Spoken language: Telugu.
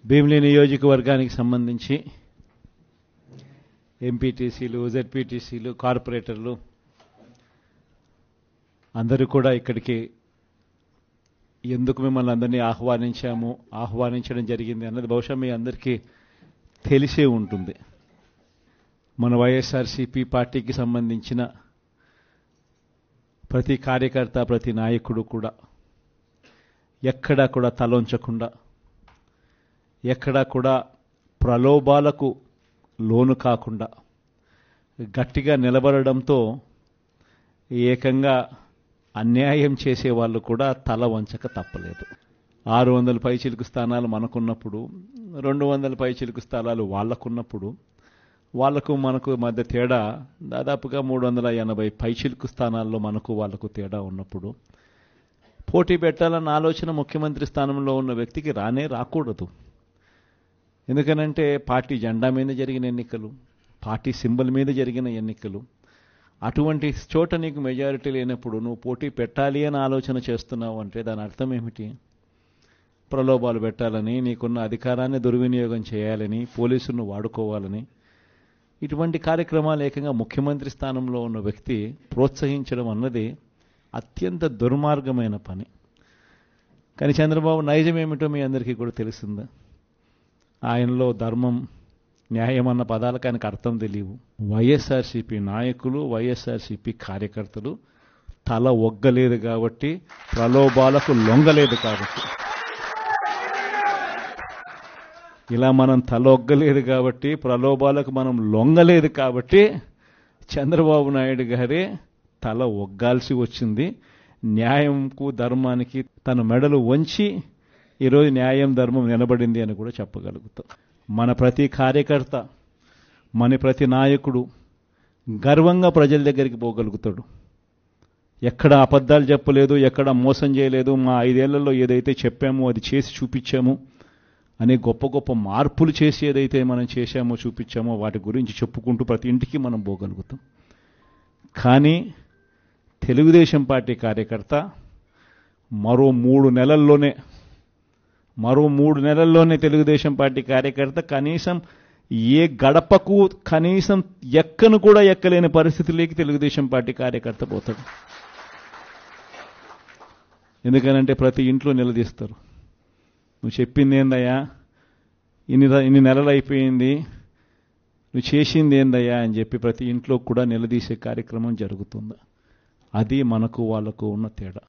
భీమిలి నియోజకవర్గానికి సంబంధించి ఎంపీటీసీలు, జెడ్పీటీసీలు, కార్పొరేటర్లు అందరూ కూడా ఇక్కడికి ఎందుకు మిమ్మల్ని అందరినీ ఆహ్వానించడం జరిగింది అన్నది బహుశా మీ అందరికీ తెలిసే ఉంటుంది. మన వైఎస్ఆర్సీపీ పార్టీకి సంబంధించిన ప్రతి కార్యకర్త, ప్రతి నాయకుడు కూడా ఎక్కడా కూడా తలొంచకుండా, ఎక్కడా కూడా ప్రలోభాలకు లోను కాకుండా గట్టిగా నిలబడడంతో ఏకంగా అన్యాయం చేసే వాళ్ళు కూడా తల వంచక తప్పలేదు. 600 పైచిలుకు స్థానాలు మనకున్నప్పుడు, 200 పైచిలుకు స్థానాలు వాళ్లకున్నప్పుడు, వాళ్లకు మనకు మధ్య తేడా దాదాపుగా 380 పైచిలుకు స్థానాల్లో మనకు వాళ్లకు తేడా ఉన్నప్పుడు పోటీ పెట్టాలన్న ఆలోచన ముఖ్యమంత్రి స్థానంలో ఉన్న వ్యక్తికి రాకూడదు. ఎందుకనంటే పార్టీ జెండా మీద జరిగిన ఎన్నికలు, పార్టీ సింబల్ మీద జరిగిన ఎన్నికలు. అటువంటి చోట నీకు మెజారిటీ లేనప్పుడు నువ్వు పోటీ పెట్టాలి అని ఆలోచన చేస్తున్నావు అంటే దాని అర్థం ఏమిటి? ప్రలోభాలు పెట్టాలని, నీకున్న అధికారాన్ని దుర్వినియోగం చేయాలని, పోలీసులను వాడుకోవాలని, ఇటువంటి కార్యక్రమాలు ఏకంగా ముఖ్యమంత్రి స్థానంలో ఉన్న వ్యక్తి ప్రోత్సహించడం అన్నది అత్యంత దుర్మార్గమైన పని. కానీ చంద్రబాబు నైజం ఏమిటో మీ అందరికీ కూడా తెలిసిందా? ఆయనలో ధర్మం, న్యాయం అన్న పదాలకు ఆయనకు అర్థం తెలియవు. వైఎస్ఆర్సీపీ నాయకులు, వైఎస్ఆర్సీపీ కార్యకర్తలు తల ఒగ్గలేదు కాబట్టి, ప్రలోభాలకు లొంగలేదు కాబట్టి, ఇలా మనం తల ఒగ్గలేదు కాబట్టి, ప్రలోభాలకు మనం లొంగలేదు కాబట్టి చంద్రబాబు నాయుడు గారే తల ఒగ్గాల్సి వచ్చింది. న్యాయంకు, ధర్మానికి తన మెడలు వంచి ఈరోజు న్యాయం, ధర్మం నిలబడింది అని కూడా చెప్పగలుగుతాం. మన ప్రతి కార్యకర్త, మన ప్రతి నాయకుడు గర్వంగా ప్రజల దగ్గరికి పోగలుగుతాడు. ఎక్కడ అబద్ధాలు చెప్పలేదు, ఎక్కడ మోసం చేయలేదు, మా 5 ఏళ్లలో ఏదైతే చెప్పామో అది చేసి చూపించాము అనే గొప్ప గొప్ప మార్పులు చేసి ఏదైతే మనం చేశామో, చూపించామో వాటి గురించి చెప్పుకుంటూ ప్రతి ఇంటికి మనం పోగలుగుతాం. కానీ తెలుగుదేశం పార్టీ కార్యకర్త మరో 3 నెలల్లోనే తెలుగుదేశం పార్టీ కార్యకర్త కనీసం ఏ గడపకు కనీసం ఎక్కను కూడా ఎక్కలేని పరిస్థితిలోకి తెలుగుదేశం పార్టీ కార్యకర్త పోతాడు. ఎందుకనంటే ప్రతి ఇంట్లో నిలదీస్తారు. నువ్వు చెప్పింది ఏందయ్యా, ఇన్ని నెలలు అయిపోయింది, నువ్వు చేసింది ఏందయ్యా అని చెప్పి ప్రతి ఇంట్లో కూడా నిలదీసే కార్యక్రమం జరుగుతుంది. అది మనకు వాళ్ళకు ఉన్న తేడా.